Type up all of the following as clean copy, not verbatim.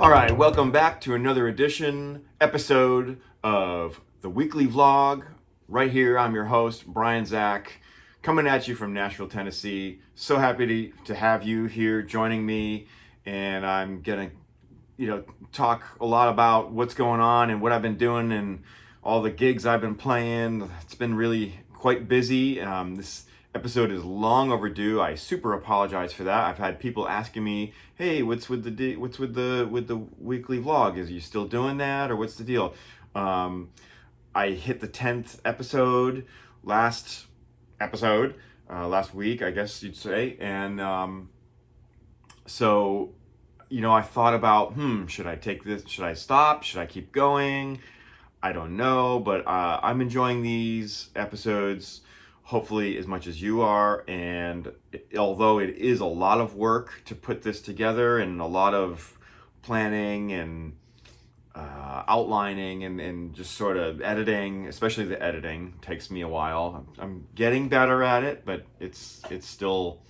All right, welcome back to another episode of the weekly vlog. Right here, I'm your host, Brian Czach, coming at you from Nashville, Tennessee. So happy to have you here joining me, and I'm gonna, talk a lot about what's going on and what I've been doing and all the gigs I've been playing. It's been really quite busy. This episode is long overdue. I super apologize for that. I've had people asking me, "Hey, what's with the weekly vlog? Is you still doing that, or what's the deal?" I hit the 10th episode last week, I guess you'd say, and so I thought about, should I take this? Should I stop? Should I keep going? I don't know, but I'm enjoying these episodes hopefully as much as you are, and although it is a lot of work to put this together and a lot of planning and outlining and just sort of editing, especially the editing takes me a while. I'm getting better at it, but it's still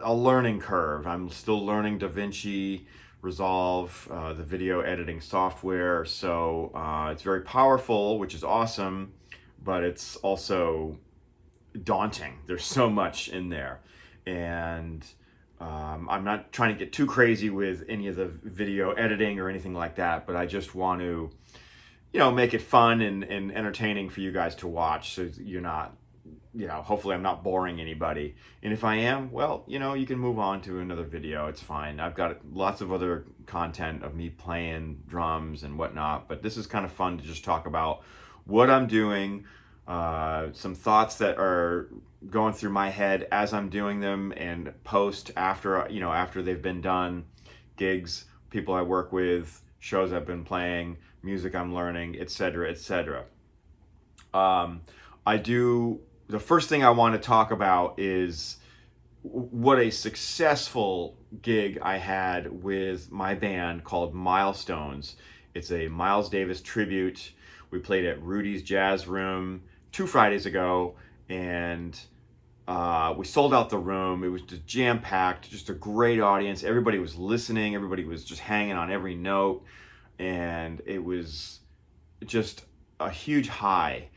a learning curve. I'm still learning DaVinci Resolve, the video editing software, so it's very powerful, which is awesome, but it's also daunting. There's so much in there, and I'm not trying to get too crazy with any of the video editing or anything like that, but I just want to make it fun and entertaining for you guys to watch, so you're not, hopefully I'm not boring anybody, and if I am, well, you can move on to another video. It's fine. I've got lots of other content of me playing drums and whatnot, but this is kind of fun to just talk about what I'm doing, some thoughts that are going through my head as I'm doing them, and post after they've been done, gigs, people I work with, shows I've been playing, music I'm learning, etc., etc. The first thing I want to talk about is what a successful gig I had with my band called MILEStones. It's a Miles Davis tribute. We played at Rudy's Jazz Room 2 Fridays ago, and we sold out the room. It was just jam-packed, just a great audience. Everybody was listening. Everybody was just hanging on every note, and it was just a huge high.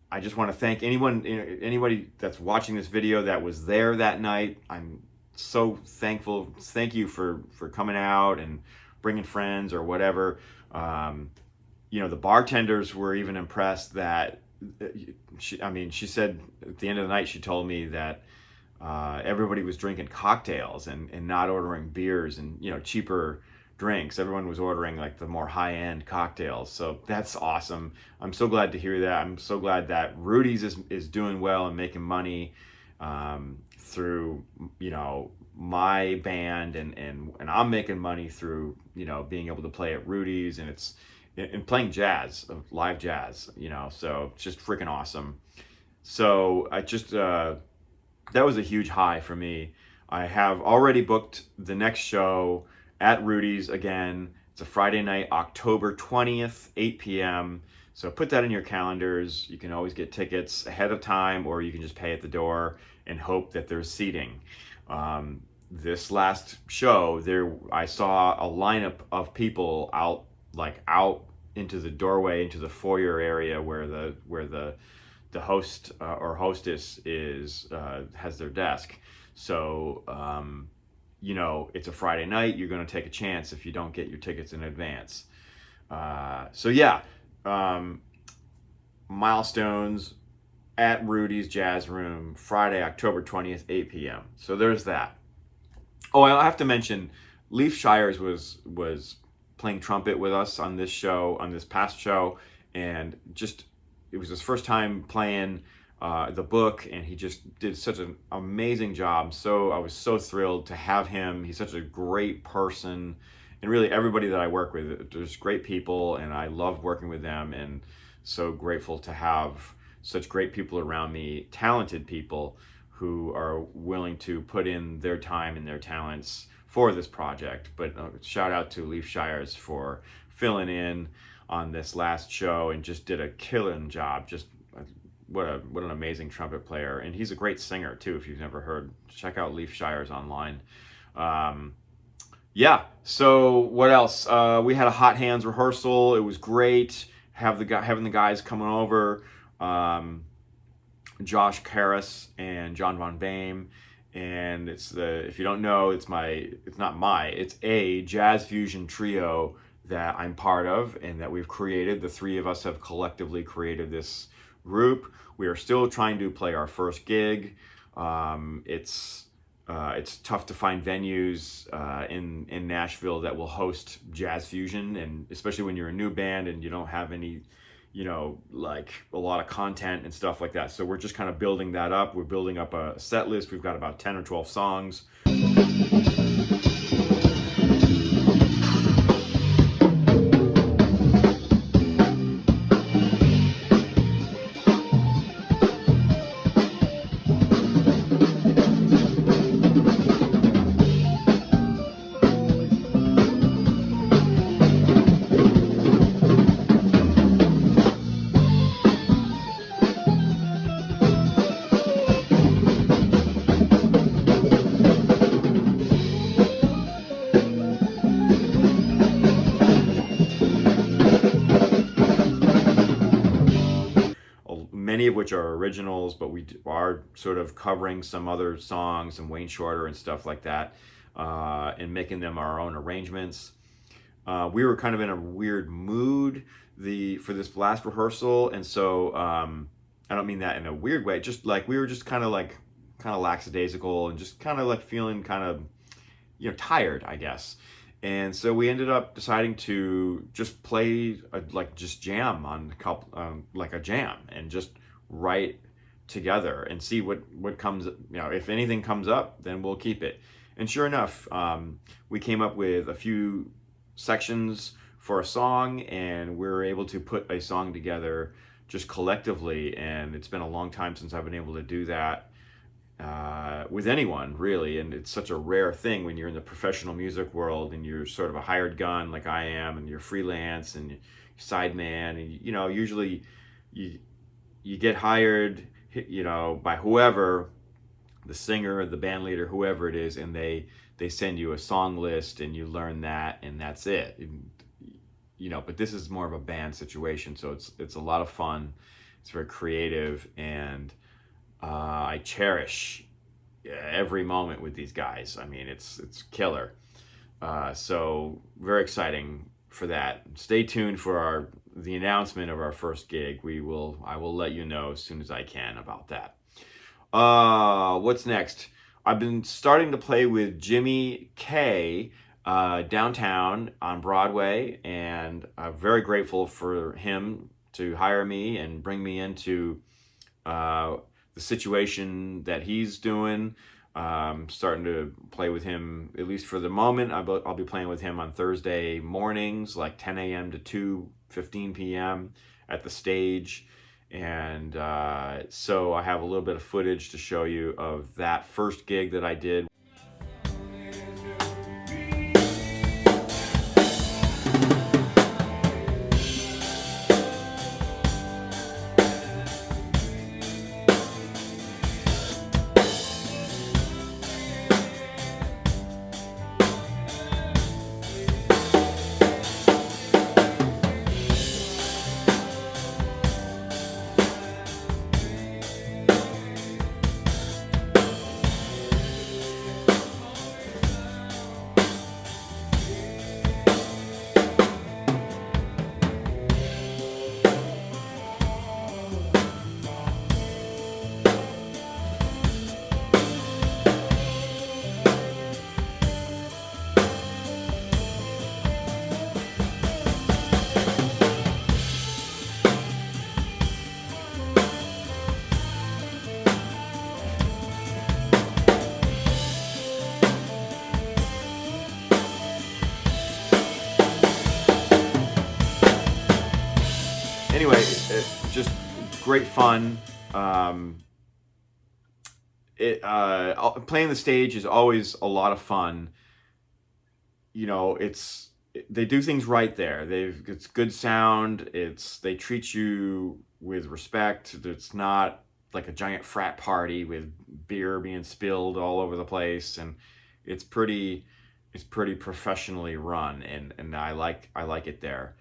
I just want to thank anybody that's watching this video that was there that night. I'm so thankful. Thank you for coming out and bringing friends or whatever. The bartenders were even impressed that she said at the end of the night, she told me that everybody was drinking cocktails and not ordering beers and cheaper drinks. Everyone was ordering like the more high-end cocktails, so that's awesome. I'm so glad to hear that. I'm so glad that Rudy's is doing well and making money through my band, and I'm making money through being able to play at Rudy's, and it's playing jazz, live jazz, so it's just freaking awesome. So I just that was a huge high for me. I have already booked the next show at Rudy's again. It's a Friday night, October 20th, 8 p.m. So put that in your calendars. You can always get tickets ahead of time, or you can just pay at the door and hope that there's seating. This last show, I saw a lineup of people out into the doorway, into the foyer area where the host or hostess has their desk. So it's a Friday night. You're going to take a chance if you don't get your tickets in advance. So yeah, MILEStones at Rudy's Jazz Room, Friday, October 20th, 8 p.m. So there's that. Oh, I have to mention, Leaf Shires was playing trumpet with us on this show, on this past show, and just it was his first time playing the book, and he just did such an amazing job. So I was so thrilled to have him. He's such a great person, and really everybody that I work with, there's great people, and I love working with them, and so grateful to have such great people around me, talented people who are willing to put in their time and their talents for this project. But shout out to Leaf Shires for filling in on this last show and just did a killing job. Just what an amazing trumpet player, and he's a great singer too. If you've never heard, check out Leaf Shires online. Yeah. So what else? We had a hot hands rehearsal. It was great. Having the guys coming over. Josh Karras and John Von Boehm, and it's if you don't know, it's a jazz fusion trio that I'm part of and that we've created. The three of us have collectively created this group. We are still trying to play our first gig. It's tough to find venues in Nashville that will host jazz fusion, and especially when you're a new band and you don't have any, like a lot of content and stuff like that. So we're just kind of building that up. We're building up a set list. We've got about 10 or 12 songs. Many of which are originals, but we are sort of covering some other songs, some Wayne Shorter and stuff like that, and making them our own arrangements. We were kind of in a weird mood for this last rehearsal, and so I don't mean that in a weird way. Just like we were just kind of lackadaisical and just kind of like feeling kind of tired, I guess. And so we ended up deciding to just play just jam on a couple, like a jam, and just write together and see what comes. If anything comes up, then we'll keep it. And sure enough, we came up with a few sections for a song, and we were able to put a song together just collectively. And it's been a long time since I've been able to do that with anyone, really. And it's such a rare thing when you're in the professional music world and you're sort of a hired gun like I am, and you're freelance and you're sideman, and usually you get hired by whoever, the singer, the band leader, whoever it is, and they send you a song list and you learn that, and that's it. But this is more of a band situation, so it's a lot of fun. It's very creative, and I cherish every moment with these guys. I mean, it's killer. So very exciting for that. Stay tuned for the announcement of our first gig. I will let you know as soon as I can about that. What's next? I've been starting to play with Jimmy K downtown on Broadway, and I'm very grateful for him to hire me and bring me into the situation that he's doing. Starting to play with him, at least for the moment. I'll be playing with him on Thursday mornings, like 10 a.m. to 2:15 p.m. at the stage. And so I have a little bit of footage to show you of that first gig that I did. just great fun. Playing the stage is always a lot of fun. You know, they do things right there. It's good sound. They treat you with respect. It's not like a giant frat party with beer being spilled all over the place, and it's pretty professionally run, and I like it there.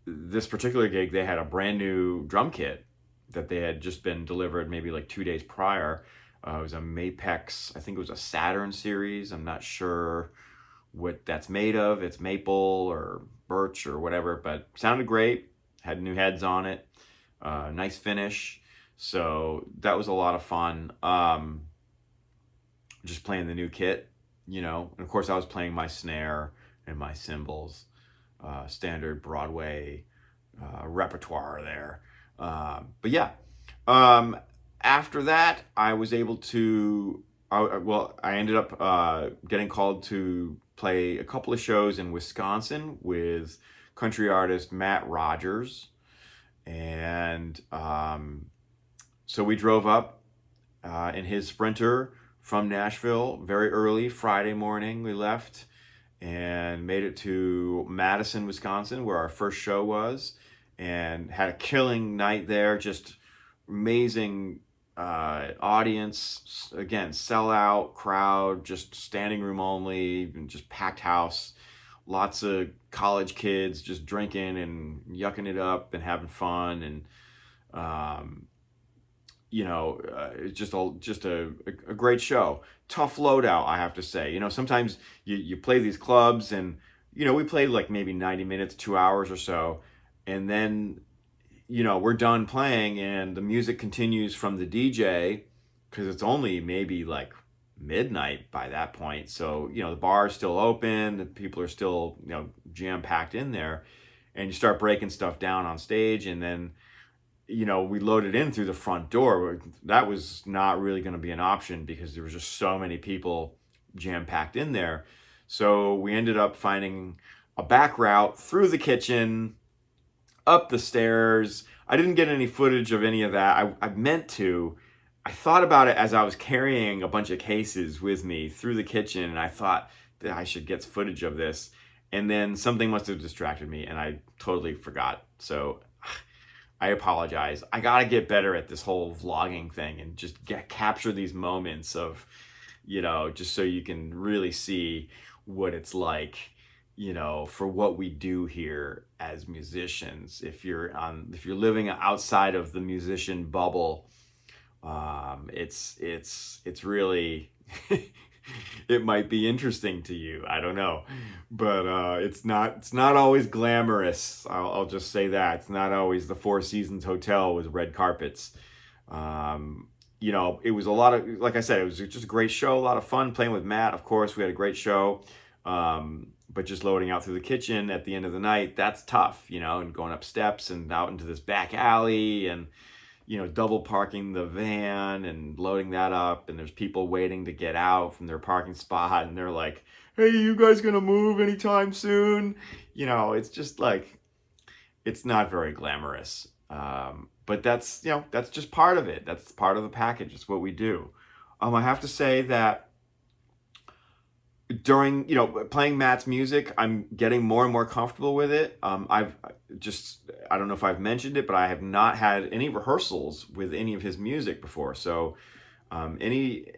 This particular gig, they had a brand new drum kit that they had just been delivered maybe like 2 days prior. It was a Mapex, I think it was a Saturn series. I'm not sure what that's made of. It's maple or birch or whatever, but sounded great. Had new heads on it. Nice finish. So that was a lot of fun. Just playing the new kit, you know. And of course, I was playing my snare and my cymbals. Standard Broadway repertoire there. But yeah, after that, I was able to, I ended up getting called to play a couple of shows in Wisconsin with country artist Matt Rogers. And so we drove up in his Sprinter from Nashville very early Friday morning. We left and made it to Madison, Wisconsin, where our first show was, and had a killing night there. Just amazing audience. Again, sellout crowd, just standing room only, and just packed house. Lots of college kids just drinking and yucking it up and having fun, and you know, just a great show. Tough loadout, I have to say. You know, sometimes you play these clubs, and you know, we played like maybe 90 minutes, 2 hours or so, and then you know, we're done playing, and the music continues from the DJ, because it's only maybe like midnight by that point. So you know, the bar is still open, the people are still, you know, jam packed in there, and you start breaking stuff down on stage, and then you know, we loaded in through the front door. That was not really going to be an option because there was just so many people jam packed in there. So we ended up finding a back route through the kitchen, up the stairs. I didn't get any footage of any of that. I meant to. I thought about it as I was carrying a bunch of cases with me through the kitchen, and I thought that I should get footage of this. And then something must have distracted me, and I totally forgot. So I apologize. I gotta get better at this whole vlogging thing and just capture these moments of, you know, just so you can really see what it's like, you know, for what we do here as musicians. If you're living outside of the musician bubble, it's really it might be interesting to you. I don't know, but it's not always glamorous. I'll just say that it's not always the Four Seasons Hotel with red carpets. You know, it was a lot of, like I said, it was just a great show, a lot of fun playing with Matt. Of course, we had a great show, but just loading out through the kitchen at the end of the night, that's tough, you know, and going up steps and out into this back alley, and you know, double parking the van and loading that up, and there's people waiting to get out from their parking spot, and they're like, hey, you guys gonna move anytime soon? You know, it's just like, it's not very glamorous, but that's, you know, that's just part of it. That's part of the package. It's what we do. I have to say that during, you know, playing Matt's music, I'm getting more and more comfortable with it. I don't know if I've mentioned it, but I have not had any rehearsals with any of his music before. So any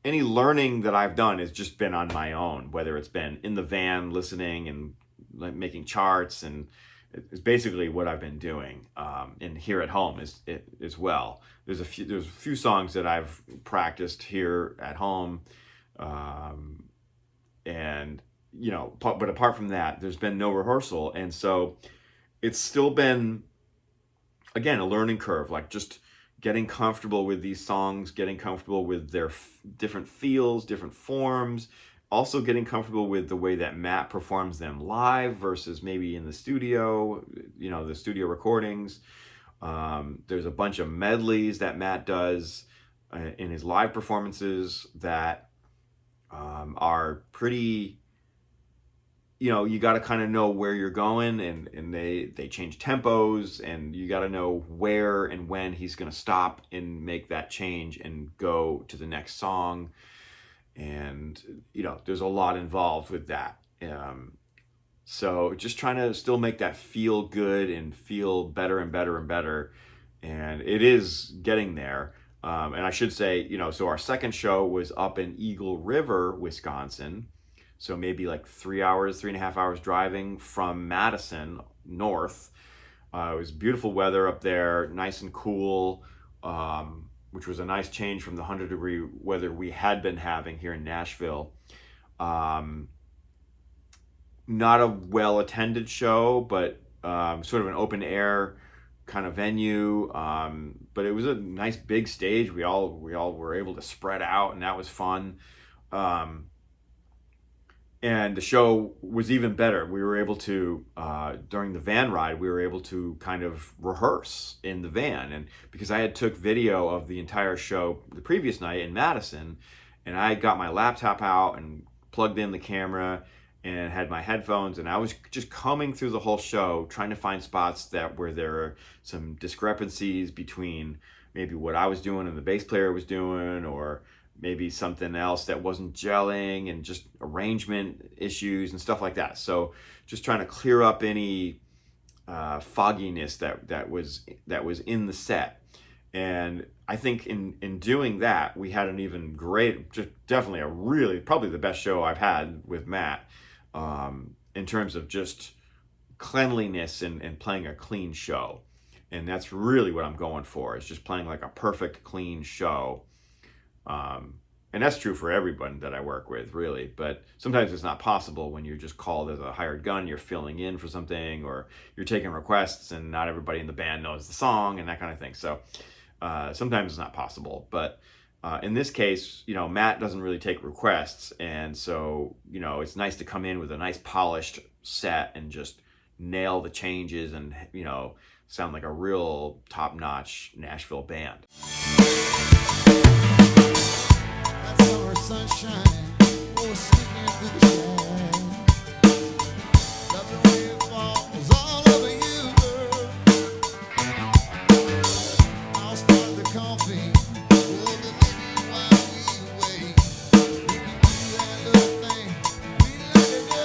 learning that I've done has just been on my own, whether it's been in the van listening and like making charts, and it's basically what I've been doing. And here at home as well. There's a few songs that I've practiced here at home, and you know, but apart from that, there's been no rehearsal, and so it's still been, again, a learning curve. Like just getting comfortable with these songs, getting comfortable with their different feels, different forms. Also getting comfortable with the way that Matt performs them live versus maybe in the studio, you know, the studio recordings. There's a bunch of medleys that Matt does in his live performances that are pretty you got to kind of know where you're going, and they change tempos, and you got to know where and when he's going to stop and make that change and go to the next song. And there's a lot involved with that. So just trying to still make that feel good and feel better and better and better, and it is getting there. And I should say, so our second show was up in Eagle River, Wisconsin. So maybe like 3.5 hours driving from Madison north. It was beautiful weather up there, nice and cool, which was a nice change from the 100-degree weather we had been having here in Nashville. Not a well-attended show, but sort of an open air kind of venue. But it was a nice big stage. We all were able to spread out, and that was fun. And the show was even better. We were able to, during the van ride, we were able to kind of rehearse in the van. And because I had took video of the entire show the previous night in Madison, and I got my laptop out and plugged in the camera and had my headphones, and I was just combing through the whole show, trying to find spots where there are some discrepancies between maybe what I was doing and the bass player was doing, or maybe something else that wasn't gelling, and just arrangement issues and stuff like that. So just trying to clear up any fogginess that was in the set. And I think in doing that, we had an even great, just definitely probably the best show I've had with Matt, in terms of just cleanliness and playing a clean show. And that's really what I'm going for, is just playing like a perfect, clean show. And that's true for everyone that I work with, really. But sometimes it's not possible when you're just called as a hired gun, you're filling in for something, or you're taking requests and not everybody in the band knows the song and that kind of thing. So sometimes it's not possible. But in this case, Matt doesn't really take requests. And so, it's nice to come in with a nice polished set and just nail the changes and, sound like a real top-notch Nashville band. That summer sunshine, oh, sneaking through the storm. Love the way it falls all over you, girl. I'll start the coffee, pour the living while we wait. We can do that little thing we like to do.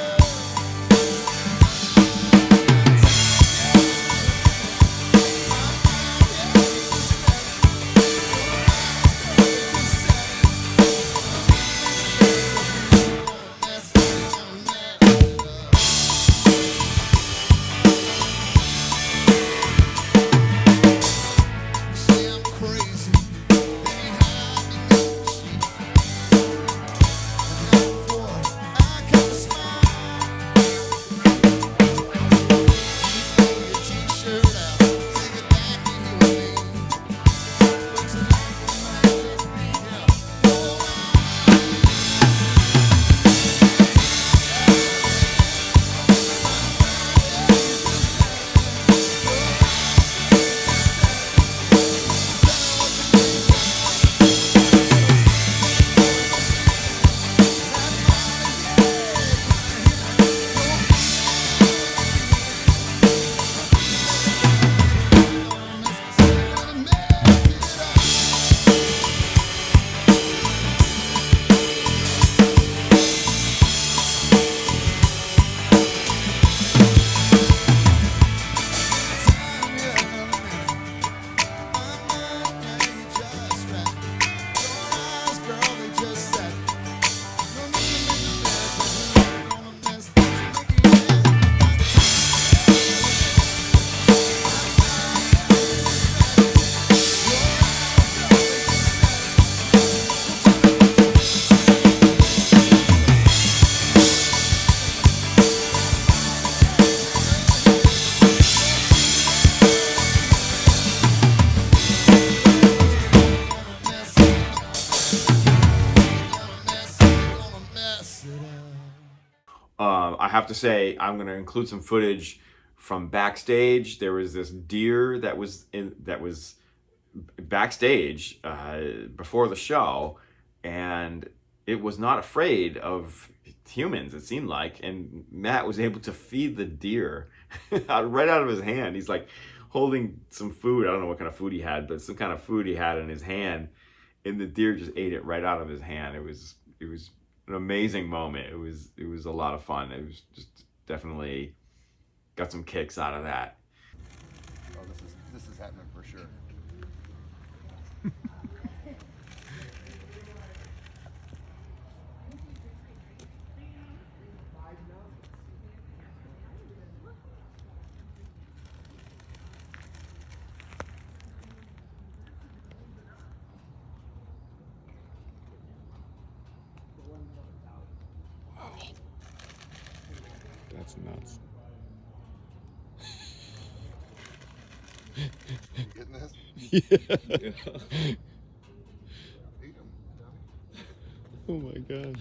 I have to say, I'm going to include some footage from backstage. There was this deer that was backstage before the show, and it was not afraid of humans, it seemed like, and Matt was able to feed the deer right out of his hand. He's like holding some food. I don't know what kind of food he had, but some kind of food he had in his hand, and the deer just ate it right out of his hand. It was an amazing moment. It was a lot of fun. It was just definitely got some kicks out of that. Oh, this is happening for sure. That's nuts. You getting this? Yeah. Eat 'em, Johnny. Oh my God.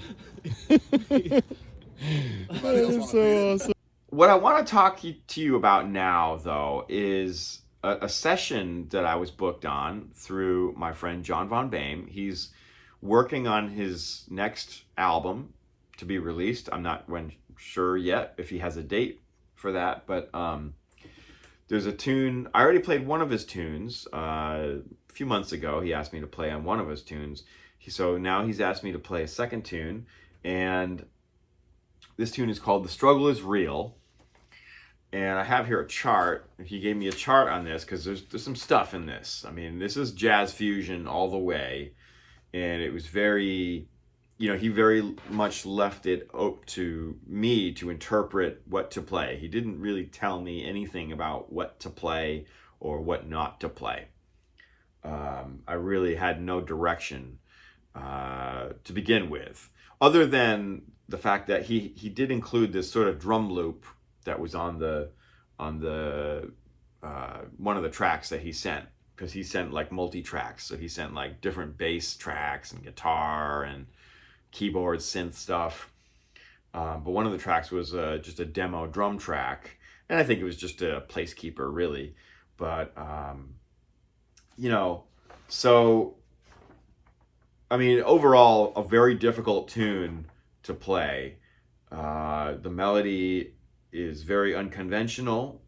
Anybody else wanna feed it? Awesome. What I want to talk to you about now, though, is a session that I was booked on through my friend John Von Boehm. He's working on his next album to be released. I'm not sure yet if he has a date for that, but there's a tune. I already played one of his tunes a few months ago. He asked me to play on one of his tunes. So now he's asked me to play a second tune, and this tune is called The Struggle Is Real. And I have here a chart. He gave me a chart on this because there's some stuff in this. I mean, this is jazz fusion all the way. And it was very, he very much left it up to me to interpret what to play. He didn't really tell me anything about what to play or what not to play. I really had no direction to begin with, other than the fact that he did include this sort of drum loop that was on the one of the tracks that he sent, because he sent like multi-tracks. So he sent like different bass tracks and guitar and keyboard synth stuff. But one of the tracks was just a demo drum track, and I think it was just a placekeeper, really. But so I mean, overall, a very difficult tune to play. The melody is very unconventional.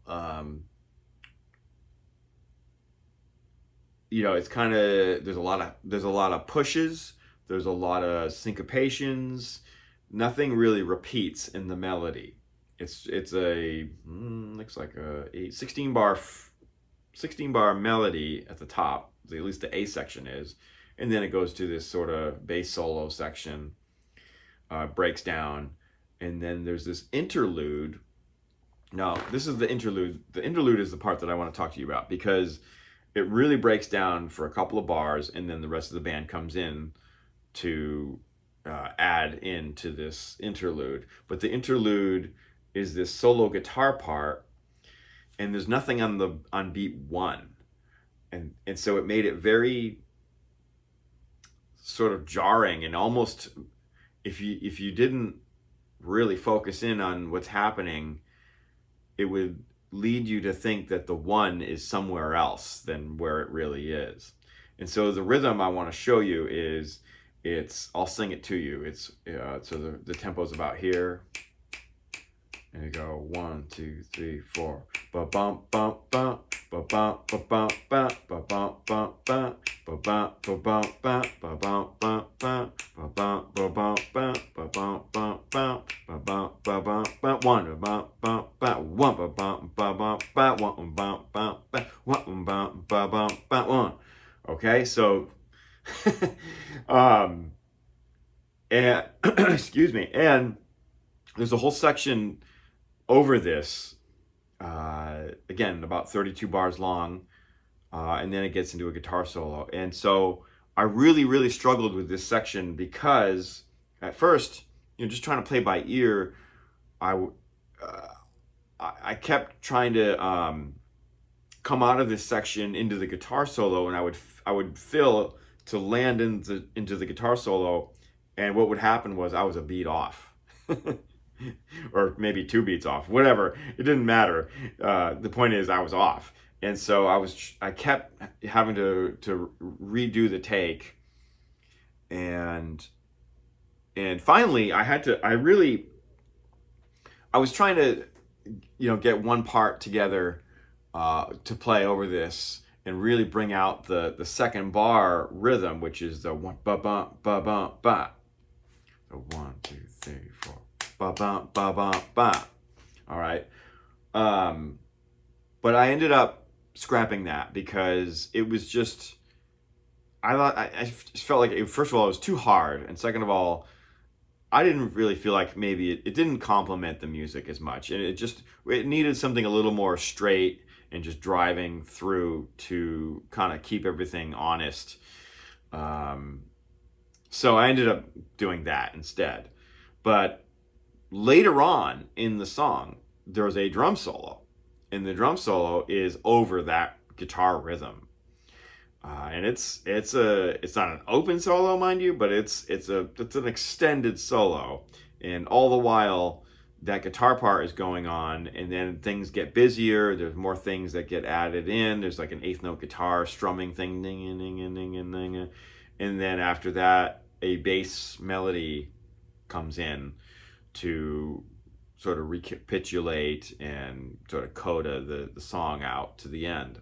It's kind of, there's a lot of pushes. There's a lot of syncopations. Nothing really repeats in the melody. It's a looks like a 16 bar melody at the top. At least the A section is, and then it goes to this sort of bass solo section, breaks down, and then there's this interlude. Now, this is the interlude. The interlude is the part that I want to talk to you about, because it really breaks down for a couple of bars, and then the rest of the band comes in to add into this interlude. But the interlude is this solo guitar part, and there's nothing on beat one, and so it made it very sort of jarring, and almost if you didn't really focus in on what's happening, it would lead you to think that the one is somewhere else than where it really is. And so the rhythm I want to show you is, I'll sing it to you. It's so the tempo's about here, and you go 1, 2, 3, 4. Ba bum bum bum ba bum ba bum ba ba bum bum ba ba bum ba bum ba ba bum bum ba ba bum ba bum ba ba bum bum ba ba bum ba bum ba 1 bum bum ba 1 ba bum ba bum ba 1 bum bum ba 1 bum ba bum ba 1. Okay, so and excuse me, and there's a whole section over this, again, about 32 bars long, and then it gets into a guitar solo. And so I really struggled with this section, because at first, just trying to play by ear, I kept trying to come out of this section into the guitar solo, and I would fill to land into the guitar solo, and what would happen was I was a beat off. Or maybe 2 beats off, whatever. It didn't matter. The point is, I was off, and so I kept having to redo the take, and And finally, I was trying to, get one part together to play over this and really bring out the second bar rhythm, which is the one ba ba ba ba ba. So 1, 2, 3, 4 ba ba ba ba ba. All right. But I ended up scrapping that because it was just, I just felt like first of all, it was too hard. And second of all, I didn't really feel like maybe it didn't complement the music as much. And it needed something a little more straight and just driving through to kind of keep everything honest. So I ended up doing that instead. But later on in the song, there's a drum solo. And the drum solo is over that guitar rhythm. And it's not an open solo, mind you, but it's an extended solo. And all the while that guitar part is going on, and then things get busier. There's more things that get added in. There's like an eighth note guitar strumming thing, ding and ding and ding and ding. And then after that, a bass melody comes in to sort of recapitulate and sort of coda the song out to the end.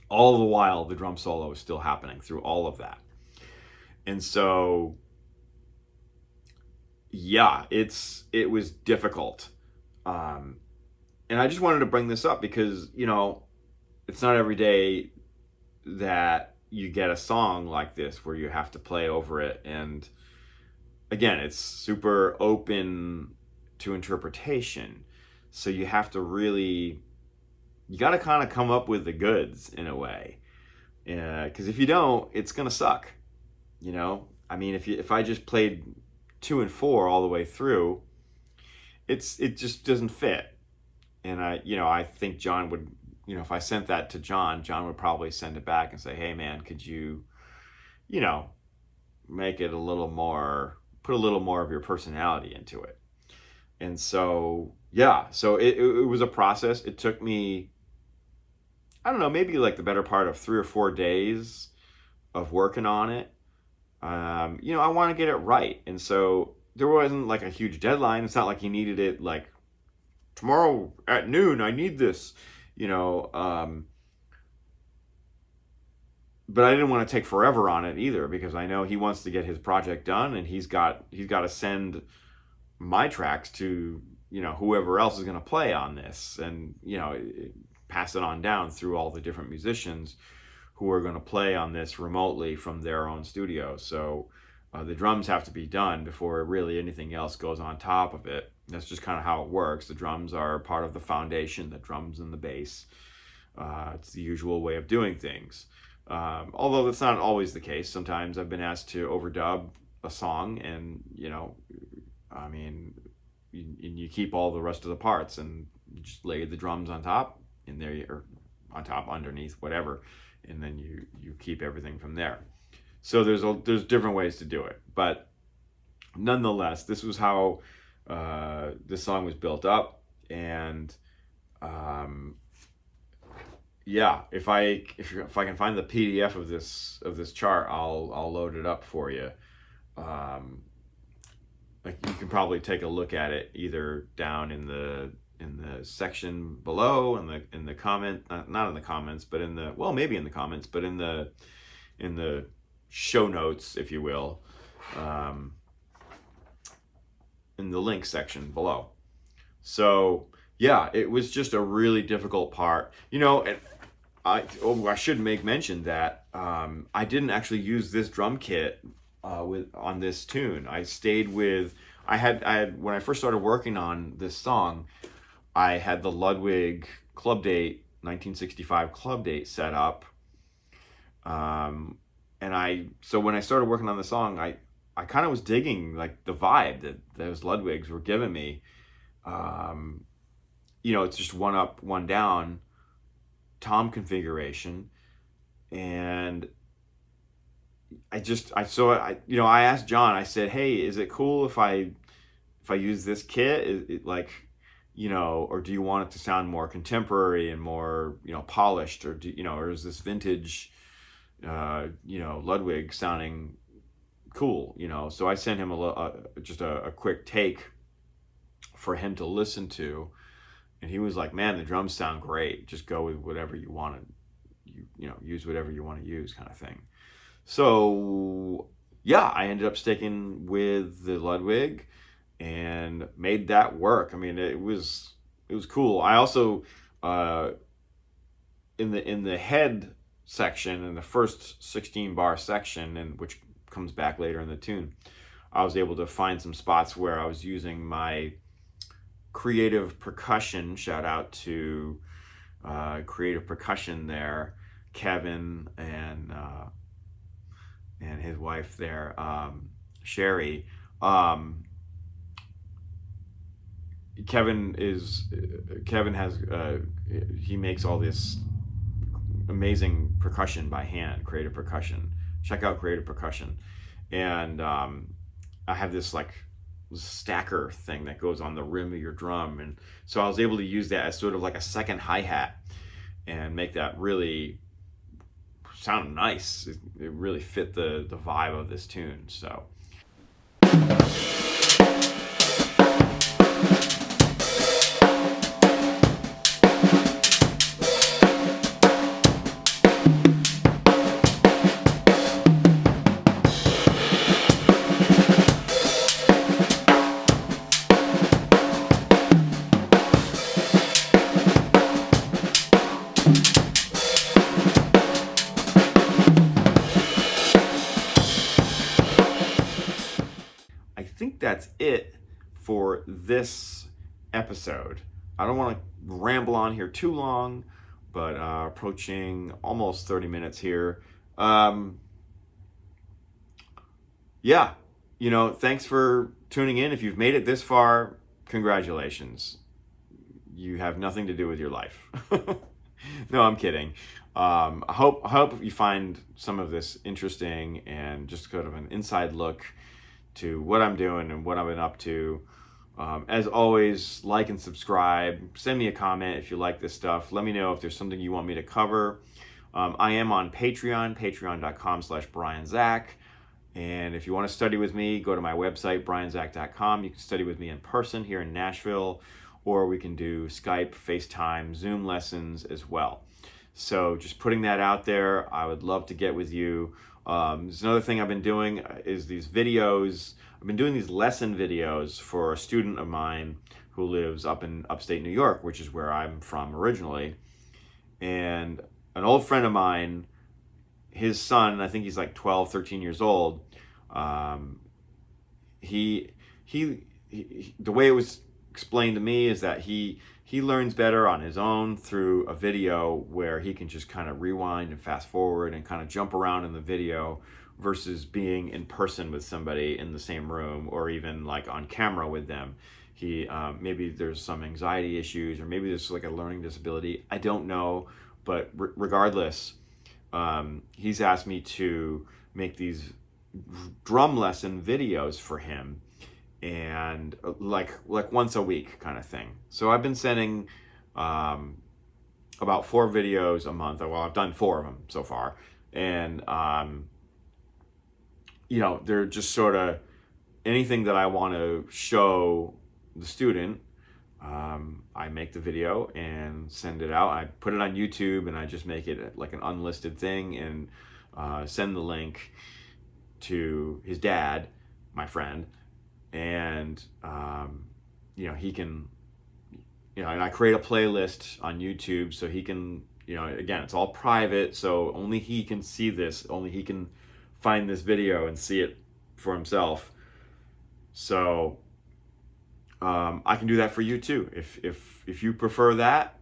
All the while, the drum solo is still happening through all of that. And so, yeah, it was difficult. And I just wanted to bring this up because, it's not every day that you get a song like this where you have to play over it. And again, it's super open to interpretation. So you have to really, you got to kind of come up with the goods in a way. Because if you don't, it's going to suck. I mean, if I just played 2 and 4 all the way through, it just doesn't fit. And I think John would, if I sent that to John would probably send it back and say, hey man, could you, make it a little more, put a little more of your personality into it. And so, yeah, so it was a process. It took me, I don't know, maybe like the better part of 3 or 4 days of working on it. I want to get it right. And so there wasn't like a huge deadline. It's not like he needed it like tomorrow at noon, I need this, but I didn't want to take forever on it either, because I know he wants to get his project done, and he's got to send my tracks to, whoever else is going to play on this, and, pass it on down through all the different musicians who are going to play on this remotely from their own studio. So the drums have to be done before really anything else goes on top of it. That's just kind of how it works. The drums are part of the foundation, the drums and the bass. It's the usual way of doing things. Although that's not always the case. Sometimes I've been asked to overdub a song, and, you keep all the rest of the parts and you just lay the drums on top, and there or on top, underneath, whatever, and then you keep everything from there. So there's different ways to do it, but nonetheless, this was how this song was built up. And yeah, if I can find the PDF of this chart, I'll load it up for you. Like you can probably take a look at it either down in the section below, in the comment, not in the comments, but maybe in the comments, but in the show notes, if you will, in the link section below. So yeah, it was just a really difficult part, and I should make mention that I didn't actually use this drum kit on this tune. I stayed with, I had when I first started working on this song, I had the Ludwig Club Date 1965 Club Date set up, so when I started working on the song, I kind of was digging like the vibe that those Ludwigs were giving me. It's just one up, one down tom configuration, and I asked John, I said, hey, is it cool if I use this kit? Is it like, or do you want it to sound more contemporary and more, polished, or is this vintage, Ludwig sounding cool, you know. So I sent him just a quick take for him to listen to, and he was like, man, the drums sound great, just go with whatever you want to, you know, use whatever you want to use, kind of thing. So yeah, I ended up sticking with the Ludwig and made that work. I mean, it was cool. I also in the head section, in the first 16 bar section, and which comes back later in the tune, I was able to find some spots where I was using my Creative Percussion. Shout out to Creative Percussion there, Kevin and his wife there, Sherry. Kevin has he makes all this amazing percussion by hand, Creative Percussion. Check out Creative Percussion. And I have this like stacker thing that goes on the rim of your drum, and so I was able to use that as sort of like a second hi-hat and make that really sound nice. It really fit the vibe of this tune. So that's it for this episode. I don't want to ramble on here too long, but approaching almost 30 minutes here. Yeah, you know, thanks for tuning in. If you've made it this far, congratulations. You have nothing to do with your life. No, I'm kidding. I hope you find some of this interesting and just sort of an inside look to what I'm doing and what I've been up to. As always, like and subscribe. Send me a comment if you like this stuff. Let me know if there's something you want me to cover. I am on Patreon, patreon.com/BrianZach. And if you want to study with me, go to my website, brianzach.com. You can study with me in person here in Nashville, or we can do Skype, FaceTime, Zoom lessons as well. So just putting that out there, I would love to get with you. There's another thing I've been doing is these videos. I've been doing these lesson videos for a student of mine who lives up in upstate New York, which is where I'm from originally. And an old friend of mine, his son, I think he's like 12, 13 years old. The way it was explained to me is that he learns better on his own through a video where he can just kind of rewind and fast forward and kind of jump around in the video versus being in person with somebody in the same room or even like on camera with them. He maybe there's some anxiety issues, or maybe there's like a learning disability. I don't know, but regardless, he's asked me to make these drum lesson videos for him, and like once a week kind of thing. So I've been sending about 4 videos a month. Well, I've done 4 of them so far, and you know, they're just sort of anything that I want to show the student. I make the video and send it out. I put it on YouTube, and I just make it like an unlisted thing and send the link to his dad, my friend, and you know, he can, you know, and I create a playlist on YouTube so he can, you know, again, it's all private, so only he can see this, only he can find this video and see it for himself. So I can do that for you too. If you prefer that,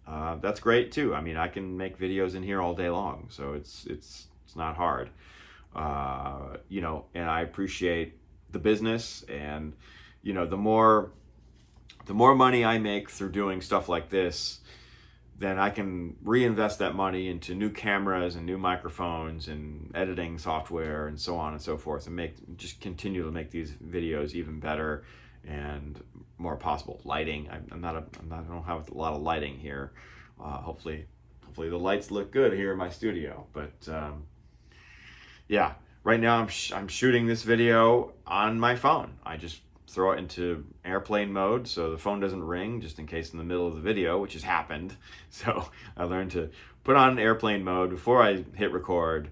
that's great too. I mean, I can make videos in here all day long, so it's not hard. You know, and I appreciate the business, and you know, the more money I make through doing stuff like this, then I can reinvest that money into new cameras and new microphones and editing software and so on and so forth, and just continue to make these videos even better and more possible. Lighting, I don't have a lot of lighting here. Hopefully the lights look good here in my studio, but yeah, right now I'm shooting this video on my phone. I just throw it into airplane mode so the phone doesn't ring, just in case in the middle of the video, which has happened. So I learned to put on airplane mode before I hit record,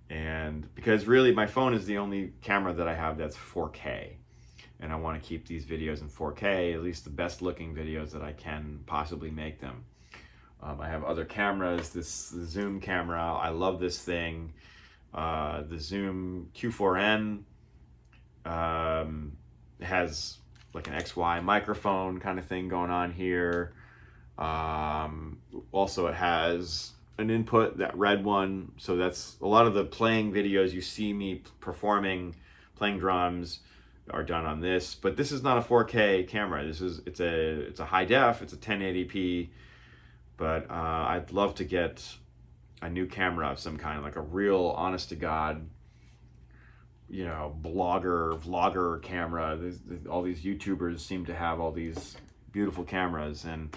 and because really my phone is the only camera that I have that's 4K, and I want to keep these videos in 4K, at least the best looking videos that I can possibly make them. I have other cameras. The Zoom camera, I love this thing. The Zoom Q4N has like an XY microphone kind of thing going on here. Also, it has an input, that red one. So that's a lot of the playing videos you see me performing, playing drums, are done on this. But this is not a 4K camera. It's a high def. It's a 1080p. But I'd love to get a new camera of some kind, like a real, honest to God, you know, vlogger camera. All these YouTubers seem to have all these beautiful cameras, and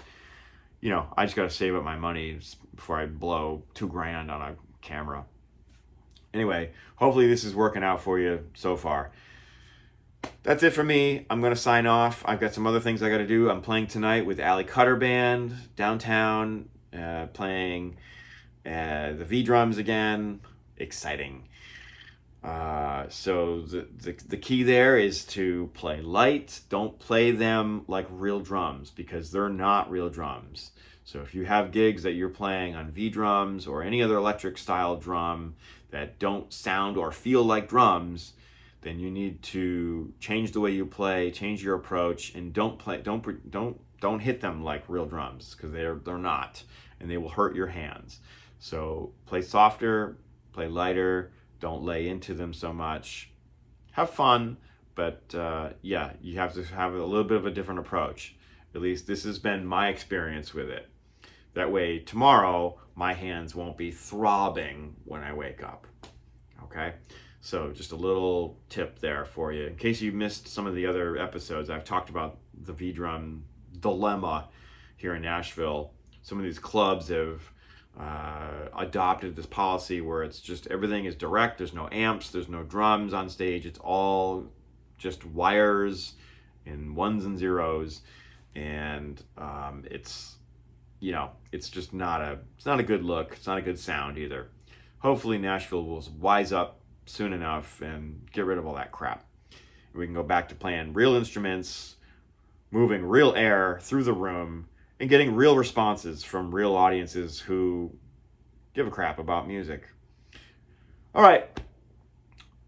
you know, I just got to save up my money before I blow $2,000 on a camera. Anyway, hopefully this is working out for you so far. That's it for me. I'm going to sign off. I've got some other things I got to do. I'm playing tonight with Ali Cutter Band downtown, playing the V drums again. Exciting. So the key there is to play light. Don't play them like real drums, because they're not real drums. So if you have gigs that you're playing on V drums or any other electric style drum that don't sound or feel like drums, then you need to change the way you play, change your approach, and don't hit them like real drums, because they're not, and they will hurt your hands. So play softer, play lighter, don't lay into them so much. Have fun, but yeah, you have to have a little bit of a different approach. At least this has been my experience with it. That way tomorrow my hands won't be throbbing when I wake up. Okay? So just a little tip there for you. In case you missed some of the other episodes, I've talked about the V-drum dilemma here in Nashville. Some of these clubs have adopted this policy where it's just everything is direct. There's no amps, there's no drums on stage. It's all just wires and ones and zeros, and it's, you know, it's just not a good look. It's not a good sound either. Hopefully Nashville will wise up soon enough and get rid of all that crap. We can go back to playing real instruments, moving real air through the room, and getting real responses from real audiences who give a crap about music. All right,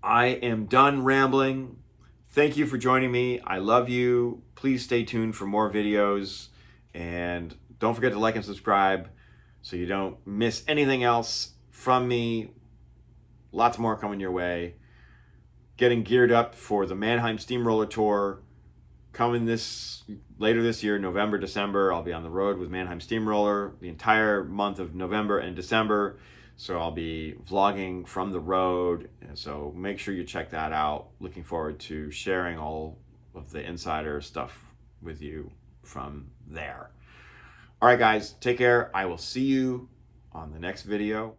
I am done rambling. Thank you for joining me. I love you. Please stay tuned for more videos, and don't forget to like and subscribe so you don't miss anything else from me. Lots more coming your way. Getting geared up for the Mannheim Steamroller Tour coming later this year, November, December. I'll be on the road with Mannheim Steamroller the entire month of November and December. So I'll be vlogging from the road. So make sure you check that out. Looking forward to sharing all of the insider stuff with you from there. All right, guys, take care. I will see you on the next video.